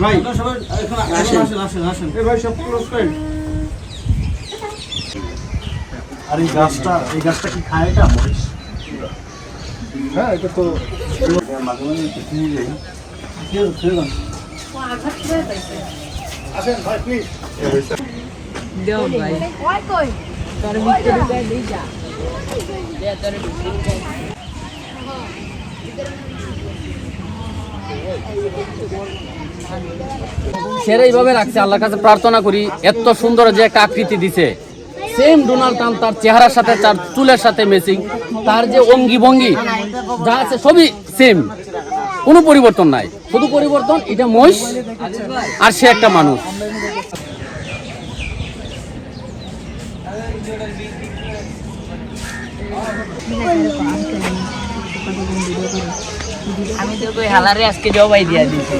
ভাই ভাই সব ক্লোজ করেন। আর এই গাছটা কি খায় এটা? হ্যাঁ, এটা তো মাঝে মাঝে নিয়ে যাই। আসেন ভাই প্লিজ। দেও ভাই কই তোর ভিতরে গায় দেই যা দে তোর ভিতরে সেরা এইভাবে রাখছে। আল্লাহর কাছে প্রার্থনা করি এত সুন্দর যে একটা আকৃতি দিছে, সেম ডোনাল্ড ট্রাম্প তার চেহারার সাথে তার চুলের সাথে ম্যাচিং, তার যে অঙ্গি ভঙ্গি যা আছে সবই সেম, কোনো পরিবর্তন নাই। শুধু পরিবর্তন এটা মহিষ আর সে একটা মানুষ। আমি তো কই হালারে আজকে জবাই দিয়া দিছি।